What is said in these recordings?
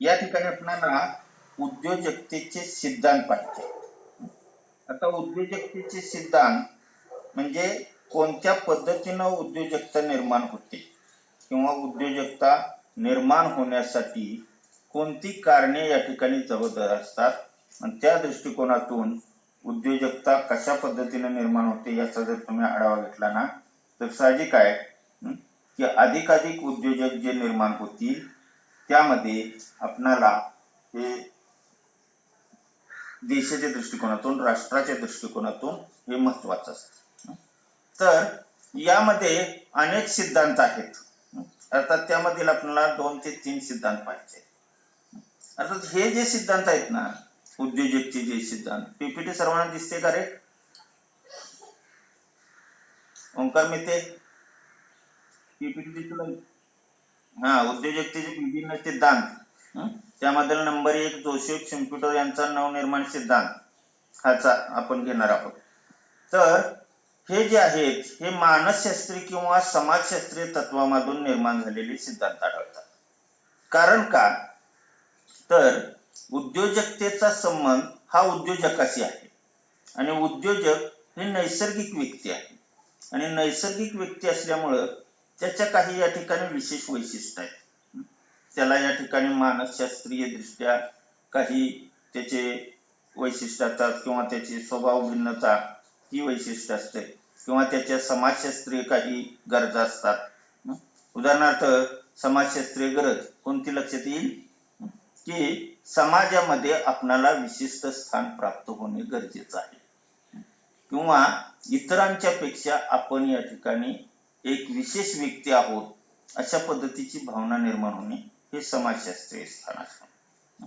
या ठिकाणी आपल्याला उद्योजकतेचे सिद्धांत पाहिजे. आता उद्योजकतेचे सिद्धांत म्हणजे कोणत्या पद्धतीनं उद्योजकता निर्माण होते किंवा उद्योजकता निर्माण होण्यासाठी कोणती कारणे या ठिकाणी जबाबदार असतात आणि त्या दृष्टिकोनातून उद्योजकता कशा पद्धतीने निर्माण होते याचा जर तुम्ही आढावा घेतला ना तर साहजिक आहे की अधिकाधिक उद्योजक जे निर्माण होतील त्यामध्ये आपणाला हे देशाच्या दृष्टिकोनातून राष्ट्राच्या दृष्टिकोनातून हे महत्वाचं असतं. तर यामध्ये अनेक सिद्धांत आहेत. अर्थात त्यामधील आपल्याला 2 ते 3 सिद्धांत पाहिजे. अर्थात हे जे सिद्धांत आहेत ना उद्योजकचे जे सिद्धांत पीपीटी सर्वांना दिसते का रे ओंकार मिते पीपीटी दिसतो हा उद्योजकतेचे विभिन्न सिद्धांत त्यामधील नंबर 1 जोसेफ शिम्प्युटर यांचा नवनिर्माण सिद्धांत हाचा आपण घेणार आहोत. तर हे जे आहेत हे मानसशास्त्रीय किंवा समाजशास्त्रीय तत्वामधून निर्माण झालेले सिद्धांत आढळतात. कारण का तर उद्योजकतेचा संबंध हा उद्योजकाशी आहे आणि उद्योजक हे नैसर्गिक व्यक्ती आहे आणि नैसर्गिक व्यक्ती असल्यामुळे त्याच्या काही या ठिकाणी विशेष वैशिष्ट्य आहेत. त्याला या ठिकाणी मानसशास्त्रीय दृष्ट्या काही त्याचे वैशिष्ट्य असतात किंवा त्याची स्वभाव भिन्नता ही वैशिष्ट्य असते किंवा त्याच्या समाजशास्त्रीय काही गरजा असतात. उदाहरणार्थ समाजशास्त्रीय गरज कोणती लक्षात येईल की समाजामध्ये आपणाला विशिष्ट स्थान प्राप्त होणे गरजेचं आहे किंवा इतरांच्या पेक्षा आपण या ठिकाणी एक विशेष व्यक्ती आहोत अशा पद्धतीची भावना निर्माण होणे हे समाजशास्त्रीय स्थान असतं.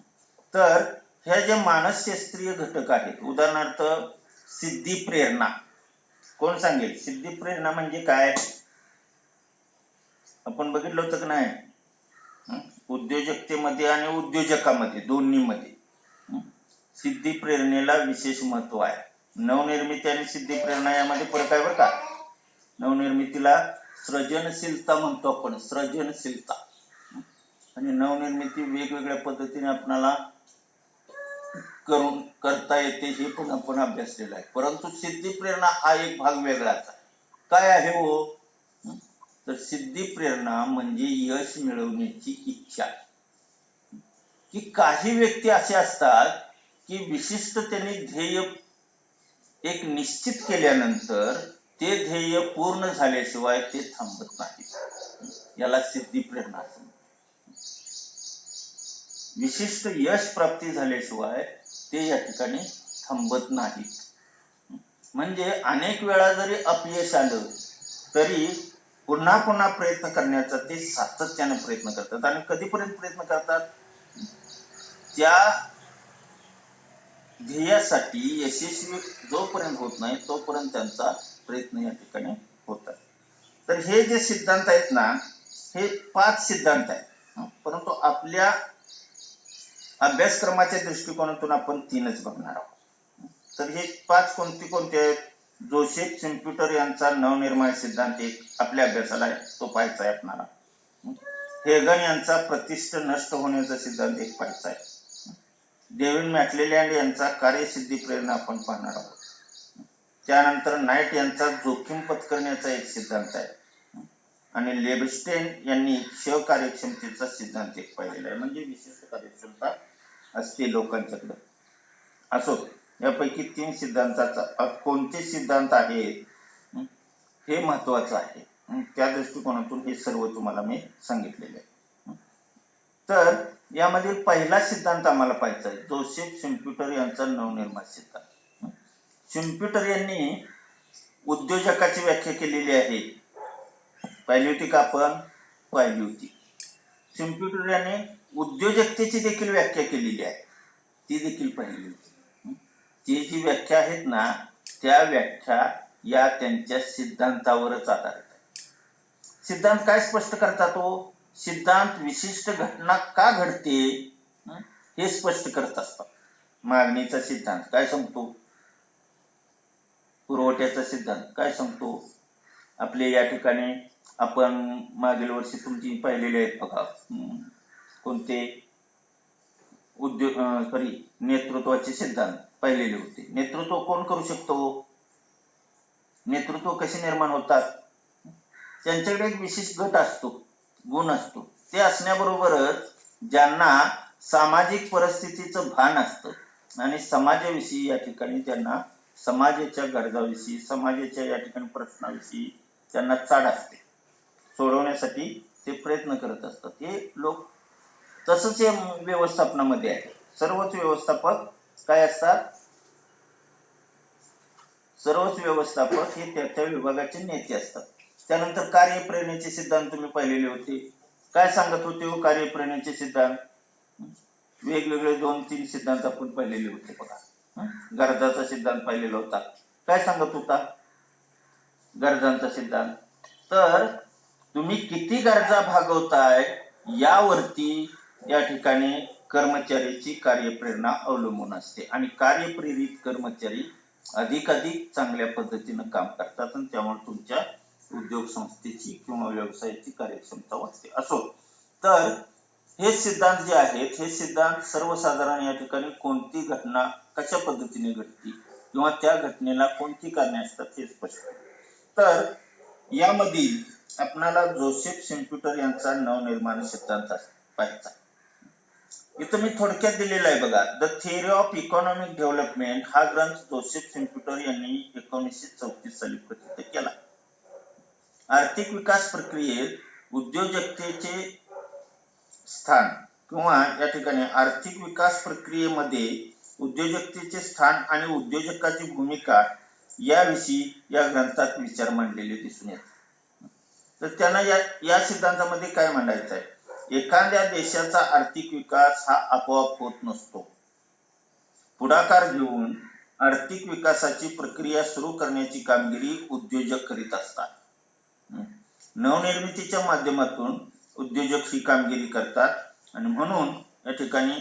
तर ह्या जे मानसशास्त्रीय घटक आहेत उदाहरणार्थ सिद्धी प्रेरणा कोण सांगेल सिद्धी प्रेरणा म्हणजे काय आपण बघितलं होतं की नाही उद्योजकतेमध्ये आणि उद्योजकामध्ये दोन्हीमध्ये सिद्धी प्रेरणेला विशेष महत्व आहे. नवनिर्मिती आणि सिद्धी प्रेरणा यामध्ये फरक आहे बरं का. नवनिर्मितीला सृजनशीलता म्हणतो आपण सृजनशीलता आणि नवनिर्मिती वेगवेगळ्या पद्धतीने आपल्याला करता येते हे पण आपण अभ्यासलेलं आहे. परंतु सिद्धी प्रेरणा हा एक भाग वेगळाच आहे. काय आहे हो तर सिद्धी प्रेरणा म्हणजे यश मिळवण्याची इच्छा की काही व्यक्ती असे असतात की विशिष्ट त्यांनी ध्येय एक निश्चित केल्यानंतर ते ध्येय पूर्ण झाल्याशिवाय ते थांबत नाही याला सिद्धी प्रेरणा असते. विशिष्ट यश प्राप्ती झाल्याशिवाय ते या ठिकाणी थांबत नाहीत. म्हणजे अनेक वेळा जरी अपयश आलं तरी पुन्हा पुन्हा प्रयत्न करण्याचा ते सातत्याने प्रयत्न करतात आणि कधीपर्यंत प्रयत्न करतात त्या ध्येयासाठी यशस्वी जोपर्यंत होत नाही तोपर्यंत त्यांचा प्रयत्न या ठिकाणी होतात. तर हे जे सिद्धांत आहेत ना हे 5 सिद्धांत आहेत परंतु आपल्या अभ्यासक्रमाच्या दृष्टिकोनातून आपण 3च बघणार आहोत. तर हे 5 कोणते आहेत जोसेफ शिम्प्युटर यांचा नवनिर्माण सिद्धांत एक आपल्या अभ्यासाला तो पाहायचा आहे आपल्याला. हेगन यांचा प्रतिष्ठा नष्ट होण्याचा सिद्धांत एक पाहायचा आहे. डेव्हिड मॅक्लेलँड यांचा कार्यसिद्धी प्रेरणा आपण पाहणार आहोत. त्यानंतर नाईट यांचा जोखीम पत्करण्याचा एक सिद्धांत आहे आणि लेबस्टेन यांनी कार्यक्षमतेचा सिद्धांत एक पाहिलेला आहे. म्हणजे विशिष्ट कार्यक्षमता असते लोकांच्याकडे. असो यापैकी 3 सिद्धांताचा कोणते सिद्धांत आहेत हे महत्वाचं आहे. त्या दृष्टिकोनातून हे सर्व तुम्हाला मी सांगितलेले आहे. तर यामधील पहिला सिद्धांत आम्हाला पाहायचा आहे जोसेफ शिम्प्युटर यांचा नवनिर्माण सिद्धांत. शिम्प्युटर यांनी उद्योजकाची व्याख्या केलेली आहे. पाहिली होती का आपण पाहिली होती. शिम्प्युटर यांनी उद्योजकतेची देखील व्याख्या केलेली आहे ती देखील पाहिली होती. ती जी व्याख्या आहेत ना त्या व्याख्या या त्यांच्या सिद्धांतावरच आधारित आहे. सिद्धांत काय स्पष्ट करतात तो सिद्धांत विशिष्ट घटना का घडते हे स्पष्ट करत असतात. मागणीचा सिद्धांत काय सांगतो पुरवठ्याचा सिद्धांत काय सांगतो आपले या ठिकाणी आपण मागील वर्षी तुमची पाहिलेले आहेत बघा कोणते नेतृत्वाचे सिद्धांत पाहिलेले होते. नेतृत्व कोण करू शकतो? नेतृत्व कसे निर्माण होतात? त्यांच्याकडे एक विशिष्ट गट असतो, गुण असतो. ते असण्याबरोबरच ज्यांना सामाजिक परिस्थितीचं भान असतं आणि समाजाविषयी या ठिकाणी त्यांना समाजाच्या गरजाविषयी, समाजाच्या या ठिकाणी प्रश्नाविषयी त्यांना चाड असते, सोडवण्यासाठी ते प्रयत्न करत असतात. हे लोक तसंच हे व्यवस्थापनामध्ये आहे. सर्वच व्यवस्थापक काय असतात? सर्वच व्यवस्थापक हे त्या विभागाचे नेते असतात. त्यानंतर कार्यप्रेरणेचे सिद्धांत तुम्ही पाहिलेले होते. काय सांगत होते कार्यप्रेरणेचे सिद्धांत? वेगवेगळे 2-3 सिद्धांत आपण पाहिलेले होते बघा. गरजाचा सिद्धांत पाहिलेला होता. काय सांगत होता गरजांचा सिद्धांत? तर तुम्ही किती गरजा भागवताय यावरती या ठिकाणी कर्मचाऱ्याची कार्यप्रेरणा अवलंबून असते आणि कार्यप्रेरित कर्मचारी अधिकाधिक चांगल्या पद्धतीने काम करतात आणि त्यामुळे तुमच्या उद्योग संस्थेची किंवा व्यवसायाची कार्यक्षमता वाढते. असो, तर हे सिद्धांत जे आहेत, हे सिद्धांत सर्वसाधारण या ठिकाणी कोणती घटना कशा पद्धतीने घडते किंवा त्या घटनेला कोणती कारणे असतात हे स्पष्ट. तर यामधील आपणाला जोसेफ शिम्प्युटर यांचा नवनिर्माण सिद्धांत पाहायचा. इथं मी थोडक्यात दिलेला आहे बघा. The theory of economic development हा ग्रंथ जोसेफ शिम्प्युटर यांनी 1934 साली प्रसिद्ध केला. आर्थिक विकास प्रक्रियेत उद्योजकतेचे स्थान किंवा या ठिकाणी आर्थिक विकास प्रक्रियेमध्ये उद्योजकतेचे स्थान आणि उद्योजकाची भूमिका याविषयी या ग्रंथात विचार मांडलेले दिसून येतात. तर त्यांना या सिद्धांतामध्ये काय मांडायचं आहे? एखाद्या देशाचा आर्थिक विकास हा आपोआप होत नसतो. पुढाकार घेऊन आर्थिक विकासाची प्रक्रिया सुरू करण्याची कामगिरी उद्योजक करीत असतात. नवनिर्मितीच्या माध्यमातून उद्योजक ही कामगिरी करतात आणि म्हणून या ठिकाणी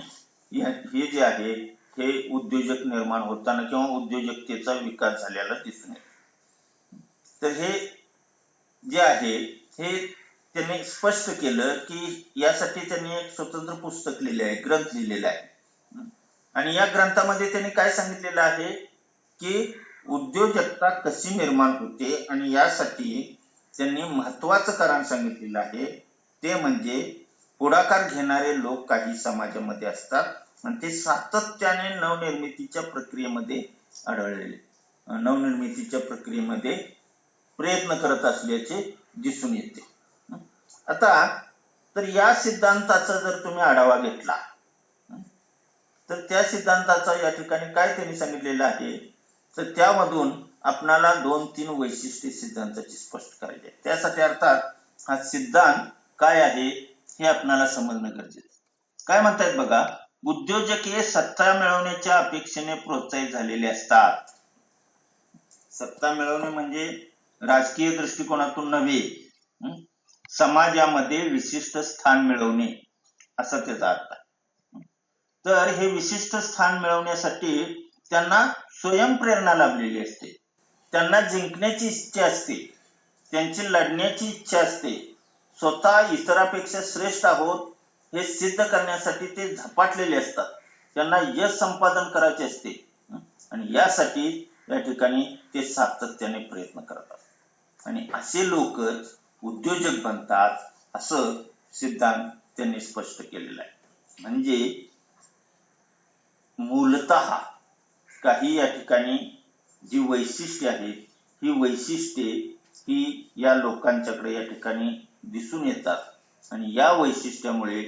हे जे आहे हे उद्योजक निर्माण होताना किंवा उद्योजकतेचा विकास झालेला दिसून येतो. तर हे जे आहे हे त्यांनी स्पष्ट केलं की यासाठी त्यांनी एक स्वतंत्र पुस्तक लिहिले आहे, ग्रंथ लिहिलेला आहे. आणि या ग्रंथामध्ये त्यांनी काय सांगितलेलं आहे की उद्योजकता कशी निर्माण होते आणि यासाठी त्यांनी महत्वाचं कारण सांगितलेलं आहे. ते म्हणजे पुढाकार घेणारे लोक काही समाजामध्ये असतात आणि ते सातत्याने नवनिर्मितीच्या प्रक्रियेमध्ये आढळलेले, नवनिर्मितीच्या प्रक्रियेमध्ये प्रयत्न करत असल्याचे दिसून येते. आता तर या सिद्धांताचा जर तुम्ही आढावा घेतला तर त्या सिद्धांताचा या ठिकाणी काय त्यांनी सांगितलेलं आहे, तर त्यामधून आपणाला 2-3 वैशिष्ट्ये सिद्धांताची स्पष्ट करायची आहे. त्यासाठी अर्थात हा सिद्धांत काय आहे हे आपणाला समजणं गरजेचं. काय म्हणतायत बघा, उद्योजक हे सत्ता मिळवण्याच्या अपेक्षेने प्रोत्साहित झालेले असतात. सत्ता मिळवणे म्हणजे राजकीय दृष्टिकोनातून नव्हे, समाजामध्ये विशिष्ट स्थान मिळवणे असा त्याचा अर्थ आहे. तर हे विशिष्ट स्थान मिळवण्यासाठी त्यांना स्वयंप्रेरणा लाभलेली असते, त्यांना जिंकण्याची इच्छा असते, त्यांची लढण्याची इच्छा असते, स्वतः इतरांपेक्षा श्रेष्ठ आहोत हे सिद्ध करण्यासाठी ते झपाटलेले असतात, त्यांना यश संपादन करायचे असते आणि यासाठी या ठिकाणी ते सातत्याने प्रयत्न करतात आणि असे लोकच उद्योजक बनतात असं सिद्धांत त्यांनी स्पष्ट केलेला आहे. म्हणजे मूलतः काही या ठिकाणी जी वैशिष्ट्ये आहेत ही वैशिष्ट्ये ही या लोकांच्याकडे या ठिकाणी दिसून येतात आणि या वैशिष्ट्यामुळे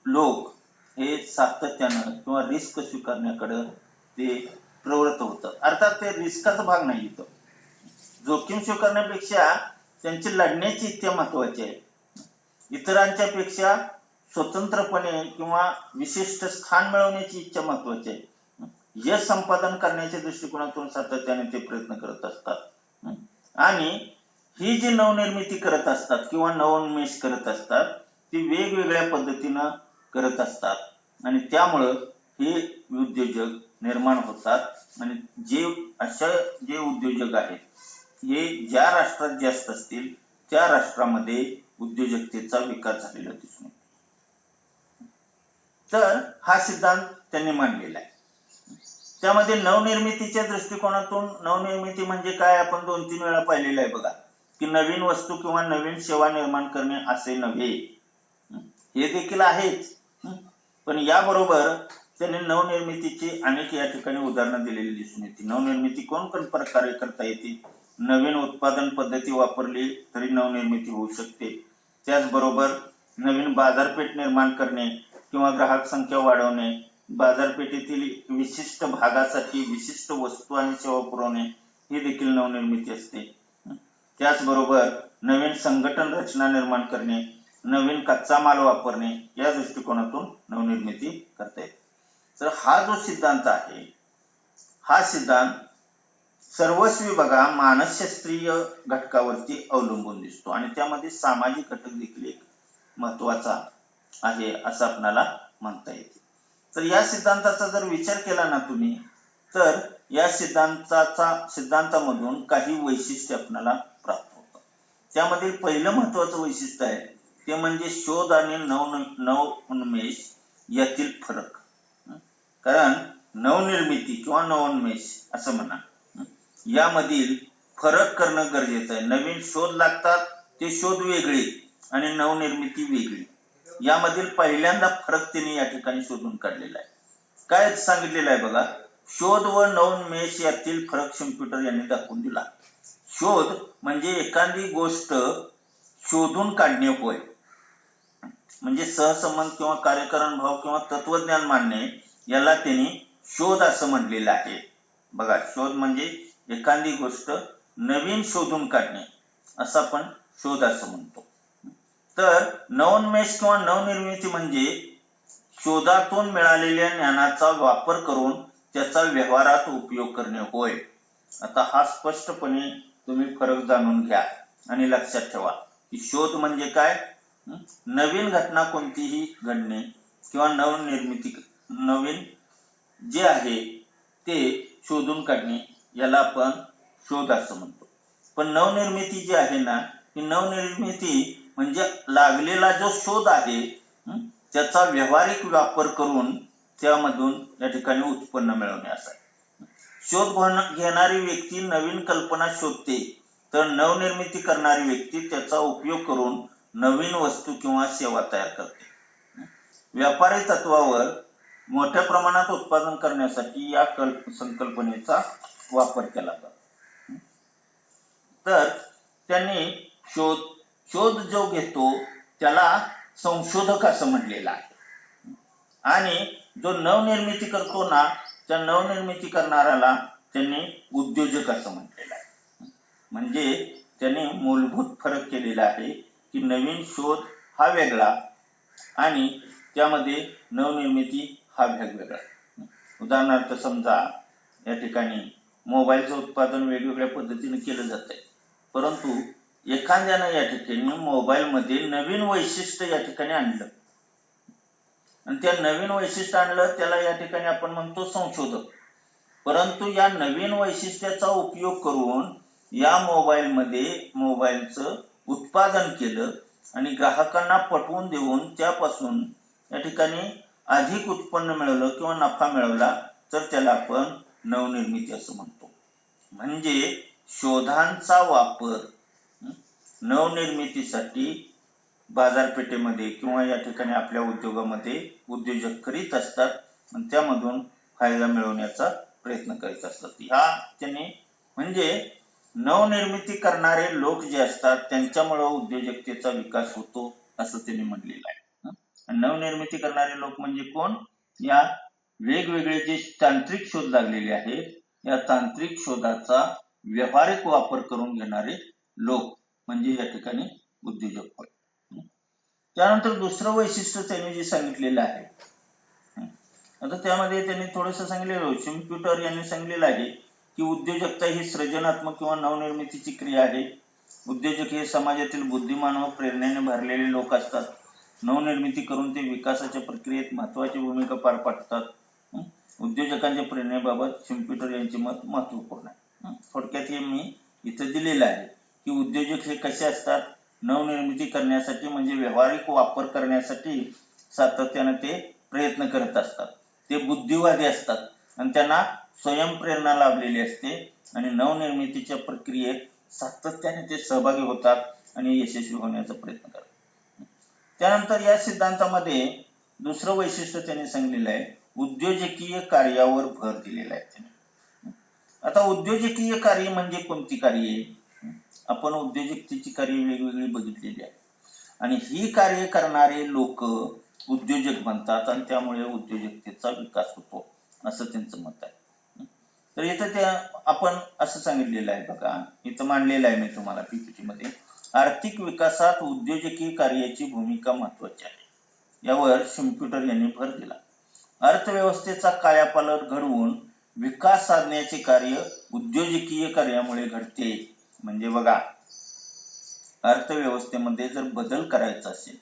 लोक हे सातत्यानं किंवा रिस्क स्वीकारण्याकडे ते प्रवृत्त होतात. अर्थात ते रिस्कचा भाग नाही, इथं जोखीम स्वीकारण्यापेक्षा त्यांची लढण्याची इच्छा महत्वाची आहे. इतरांच्या पेक्षा स्वतंत्रपणे किंवा विशिष्ट स्थान मिळवण्याची इच्छा महत्वाची आहे. यश संपादन करण्याच्या दृष्टिकोनातून सातत्याने ते प्रयत्न करत असतात आणि ही जी नवनिर्मिती करत असतात किंवा नवोन्मेष करत असतात ती वेगवेगळ्या पद्धतीनं करत असतात आणि त्यामुळं हे उद्योजक निर्माण होतात आणि जे उद्योजक आहेत हे ज्या राष्ट्रात जास्त असतील त्या राष्ट्रामध्ये उद्योजकतेचा विकास झालेला दिसून येतो. तर हा सिद्धांत त्यांनी मांडलेला आहे. त्यामध्ये नवनिर्मितीच्या दृष्टिकोनातून नवनिर्मिती म्हणजे काय आपण 2-3 वेळा पाहिलेलं आहे बघा, की नवीन वस्तू किंवा नवीन सेवा निर्माण करणे असे नव्हे. हे देखील आहेच, पण याबरोबर त्यांनी नवनिर्मितीची अनेक या ठिकाणी उदाहरणं दिलेली दिसून येते. नवनिर्मिती कोण प्रकारे करता येते? नवीन उत्पादन पद्धती वापरली तरी नवनिर्मिती होऊ शकते. त्याचबरोबर नवीन बाजारपेठ निर्माण करणे किंवा ग्राहक संख्या वाढवणे, बाजारपेठेतील विशिष्ट भागासाठी विशिष्ट वस्तू आणि सेवा पुरवणे ही देखील नवनिर्मिती असते. त्याचबरोबर नवीन संघटन रचना निर्माण करणे, नवीन कच्चा माल वापरणे या दृष्टिकोनातून नवनिर्मिती करता येते. तर हा जो सिद्धांत आहे, हा सिद्धांत सर्वस्वी बघा मानसशास्त्रीय घटकावरती अवलंबून दिसतो आणि त्यामध्ये सामाजिक घटक देखील एक महत्वाचा आहे असं आपल्याला म्हणता येते. तर या सिद्धांताचा जर विचार केला ना तुम्ही, तर या सिद्धांतामधून काही वैशिष्ट्ये आपल्याला प्राप्त होतात. त्यामधील पहिलं महत्वाचं वैशिष्ट्य आहे ते म्हणजे शोध आणि नवोन्मेष यातील फरक. कारण नवनिर्मिती किंवा नवोन्मेष असं म्हणा, यामधील फरक करणं गरजेचं आहे. नवीन शोध लागतात, ते शोध वेगळे आणि नवनिर्मिती वेगळी. यामधील पहिल्यांदा फरक त्यांनी या ठिकाणी शोधून काढलेला आहे. काय सांगितलेलं आहे बघा, शोध व नवोन्मेष यातील फरक शिंपीटर यांनी दाखवून दिला. शोध म्हणजे एखादी गोष्ट शोधून काढणे होय, म्हणजे सहसंबंध किंवा कार्यकारण भाव किंवा तत्वज्ञान मांडणे याला त्यांनी शोध असं म्हटलेलं आहे. बघा, शोध म्हणजे एखादी गोष्ट नवीन शोधून काढणे असं आपण शोध असं म्हणतो. तर नवोन्मेष किंवा नवनिर्मिती म्हणजे शोधातून मिळालेल्या ज्ञानाचा वापर करून त्याचा व्यवहारात उपयोग करणे होय. आता हा स्पष्टपणे तुम्ही फरक जाणून घ्या आणि लक्षात ठेवा की शोध म्हणजे काय, नवीन घटना कोणतीही घडणे किंवा नवीन जे आहे ते शोधून काढणे याला आपण शोध असं म्हणतो. पण नवनिर्मिती जी आहे ना, ही नवनिर्मिती म्हणजे लागलेला जो शोध आहे त्याचा व्यावहारिक वापर करून त्यामधून या ठिकाणी उत्पन्न मिळवणे असा. शोध घेणारी व्यक्ती नवीन कल्पना शोधते, तर नवनिर्मिती करणारी व्यक्ती त्याचा उपयोग करून नवीन वस्तू किंवा सेवा तयार करते. व्यापारी तत्वावर मोठ्या प्रमाणात उत्पादन करण्यासाठी या संकल्पनेचा वापर केला जातो. तर त्यांनी शोध जो घेतो त्याला संशोधक असं म्हटलेलं आहे आणि जो नवनिर्मिती करतो ना, त्या नवनिर्मिती करणाऱ्याला त्यांनी उद्योजक असं म्हटलेलं आहे. म्हणजे त्यांनी मूलभूत फरक केलेला आहे की नवीन शोध हा वेगळा आणि त्यामध्ये नवनिर्मिती हा वेगवेगळा. उदाहरणार्थ समजा या ठिकाणी मोबाईलचं उत्पादन वेगवेगळ्या पद्धतीने केलं जात आहे, परंतु एखाद्यानं या ठिकाणी मोबाईल मध्ये नवीन वैशिष्ट्य या ठिकाणी आणलं आणि त्या नवीन वैशिष्ट्य आणलं त्याला या ठिकाणी आपण म्हणतो संशोधक. परंतु या नवीन वैशिष्ट्याचा उपयोग करून या मोबाईलचं उत्पादन केलं आणि ग्राहकांना पटवून देऊन त्यापासून या ठिकाणी अधिक उत्पन्न मिळवलं किंवा नफा मिळवला तर त्याला आपण नवनिर्मिती असं म्हणतो. म्हणजे शोधांचा वापर नवनिर्मितीसाठी बाजारपेठेमध्ये किंवा या ठिकाणी आपल्या उद्योगामध्ये उद्योजक करीत असतात आणि त्यामधून फायदा मिळवण्याचा प्रयत्न करीत असतात. ह्या त्यांनी म्हणजे नवनिर्मिती करणारे लोक जे असतात त्यांच्यामुळे उद्योजकतेचा विकास होतो असं त्यांनी म्हटलेलं आहे. नवनिर्मिती करणारे लोक म्हणजे कोण, या वेगवेगळे जे तांत्रिक शोध लागलेले आहेत या तांत्रिक शोधाचा व्यावहारिक वापर करून घेणारे लोक म्हणजे या ठिकाणी उद्योजक होय. त्यानंतर दुसरं वैशिष्ट्य त्यांनी जे सांगितलेलं आहे, आता त्यामध्ये त्यांनी थोडंसं सांगितलेलं, शिंपीटर यांनी सांगितलेलं आहे की उद्योजकता ही सृजनात्मक किंवा नवनिर्मितीची क्रिया आहे. उद्योजक हे समाजातील बुद्धिमान व प्रेरणेने भरलेले लोक असतात. नवनिर्मिती करून ते विकासाच्या प्रक्रियेत महत्वाची भूमिका पार पाडतात. उद्योजकांच्या प्रेरणेबाबत शिंपीटर यांचे मत महत्वपूर्ण आहे. थोडक्यात हे मी इथं दिलेलं आहे की उद्योजक हे कसे असतात, नवनिर्मिती करण्यासाठी म्हणजे व्यावहारिक वापर करण्यासाठी सातत्याने ते प्रयत्न करत असतात, ते बुद्धिवादी असतात आणि त्यांना स्वयंप्रेरणा लाभलेली असते आणि नवनिर्मितीच्या प्रक्रियेत सातत्याने ते सहभागी होतात आणि यशस्वी होण्याचा प्रयत्न करतात. त्यानंतर या सिद्धांतामध्ये दुसरं वैशिष्ट्य त्यांनी सांगितलेलं आहे, उद्योजकीय कार्यावर भर दिलेला आहे त्यांनी. आता उद्योजकीय कार्य म्हणजे कोणती कार्ये? आपण उद्योजकतेची कार्य वेगवेगळी बघितलेली आहे आणि ही कार्य करणारे लोक उद्योजक बनतात आणि त्यामुळे उद्योजकतेचा विकास होतो असं त्यांचं मत आहे. तर इथं त्या आपण असं सांगितलेलं आहे बघा, इथं मांडलेलं आहे मी तुम्हाला पीपीटी मध्ये, आर्थिक विकासात उद्योजकीय कार्याची भूमिका महत्वाची आहे, यावर शिंप्युटर यांनी भर दिला. अर्थव्यवस्थेचा कायापालट घडवून विकास साधण्याचे कार्य उद्योजकीय कार्यामुळे घडते. म्हणजे बघा, अर्थव्यवस्थेमध्ये जर बदल करायचा असेल,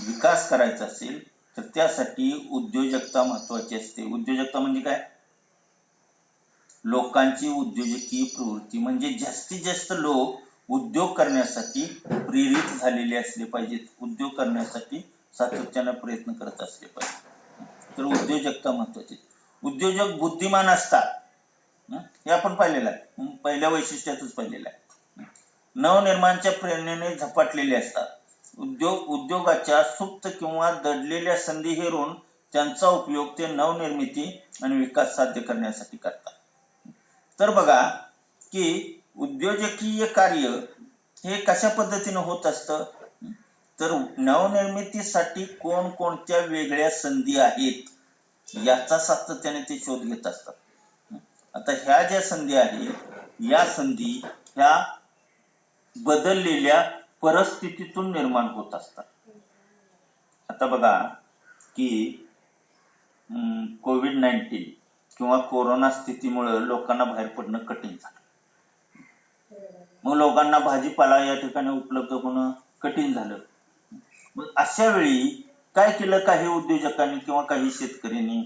विकास करायचा असेल तर त्यासाठी उद्योजकता महत्वाची असते. उद्योजकता म्हणजे काय? लोकांची उद्योजकीय प्रवृत्ती, म्हणजे जास्तीत जास्त लोक उद्योग करण्यासाठी प्रेरित झालेले असले पाहिजेत, उद्योग करण्यासाठी सातत्याने प्रयत्न करत असले पाहिजे. तर उद्योजकता महत्वाची. उद्योजक बुद्धिमान असतात, हे आपण पाहिलेलं आहे, पहिल्या वैशिष्ट्यातच पाहिलेलं आहे. नवनिर्माणच्या प्रेरणेने झपाटलेले असतात. उद्योगाच्या सुप्त किंवा दडलेल्या संधी हेरून त्यांचा उपयोग ते नवनिर्मिती आणि विकास साध्य करण्यासाठी करतात. तर बघा की उद्योजकीय कार्य हे कशा पद्धतीने होत असतं, तर नवनिर्मितीसाठी कोणकोणत्या वेगळ्या संधी आहेत याचा सातत्याने ते शोध घेत असतात. आता ह्या ज्या संधी आहेत, या संधी ह्या बदललेल्या परिस्थितीतून निर्माण होत असतात. आता बघा की कोविड-19 किंवा कोरोना स्थितीमुळे लोकांना बाहेर पडणं कठीण झालं. मग लोकांना भाजीपाला या ठिकाणी उपलब्ध होणं कठीण झालं. मग अशा वेळी काय केलं काही उद्योजकांनी किंवा काही शेतकऱ्यांनी,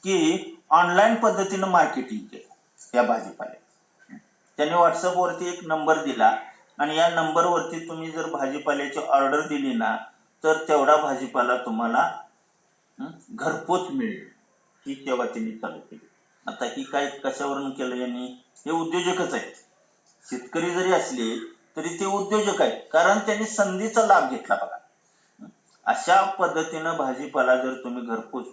की ऑनलाईन पद्धतीनं मार्केटिंग केलं त्या भाजीपाल्याचं. त्यांनी व्हॉट्सअपवरती एक नंबर दिला आणि या नंबरवरती तुम्ही जर भाजीपाल्याची ऑर्डर दिली ना तर तेवढा भाजीपाला तुम्हाला घरपोच मिळेल, ही तेव्हा त्यांनी चालू केली. आता ही काय कशावरून केलं यांनी? हे उद्योजकच आहेत. शेतकरी जरी असले तरी ते उद्योजक आहेत, कारण त्यांनी संधीचा लाभ घेतला. बघा, अशा पद्धतीनं भाजीपाला जर तुम्ही घरपोच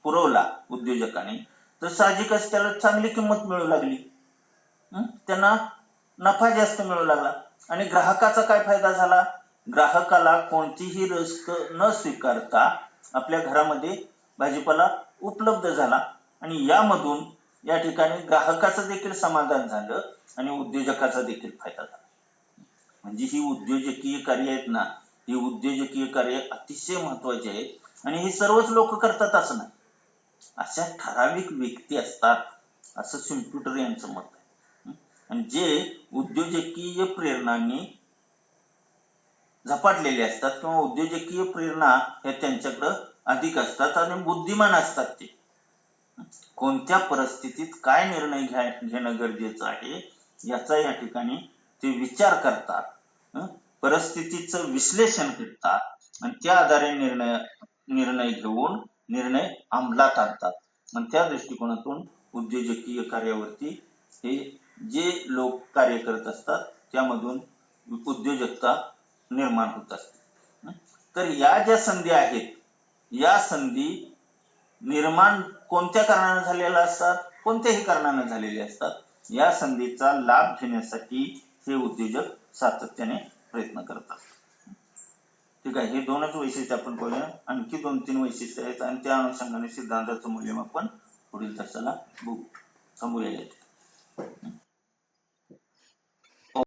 पुरवला उद्योजकांनी तर साहजिकच त्याला चांगली किंमत मिळू लागली, त्यांना नफा जास्त मिळू लागला. आणि ग्राहकाचा काय फायदा झाला? ग्राहकाला कोणतीही रिस्क न स्वीकारता आपल्या घरामध्ये भाजीपाला उपलब्ध झाला आणि यामधून या ठिकाणी ग्राहकाचं देखील समाधान झालं आणि उद्योजकाचा देखील फायदा झाला. म्हणजे ही उद्योजकीय कार्य आहेत ना, ही उद्योजकीय कार्य अतिशय महत्वाची आहेत आणि हे सर्वच लोक करतात असं नाही, अशा ठराविक व्यक्ती असतात असं शिंप्युटर यांचं मत आहे. आणि जे उद्योजकीय प्रेरणांनी झपाटलेले असतात किंवा उद्योजकीय प्रेरणा हे त्यांच्याकडं अधिक असतात आणि बुद्धिमान असतात. ते कोणत्या परिस्थितीत काय निर्णय घेणं गरजेचं आहे याचा या ठिकाणी ते विचार करतात, परिस्थितीचं विश्लेषण करतात आणि त्या आधारे निर्णय घेऊन निर्णय अंमलात आणतात. आणि त्या दृष्टिकोनातून उद्योजकीय कार्यावरती हे जे लोक कार्य करत असतात त्यामधून उद्योजकता निर्माण होत असते. तर या ज्या संधी आहेत, या संधी निर्माण कोणत्या कारणाने झालेल्या असतात? कोणत्याही कारणाने झालेले असतात. या संधीचा लाभ घेण्यासाठी हे उद्योजक सातत्याने प्रयत्न करतात. ठीक आहे, हे दोनच वैशिष्ट्य आपण पाहूया. आणखी 2-3 वैशिष्ट्य आहेत आणि त्या अनुषंगाने सिद्धांताचं मूल्यमापन पुढील तासाला बघू. थांबूया.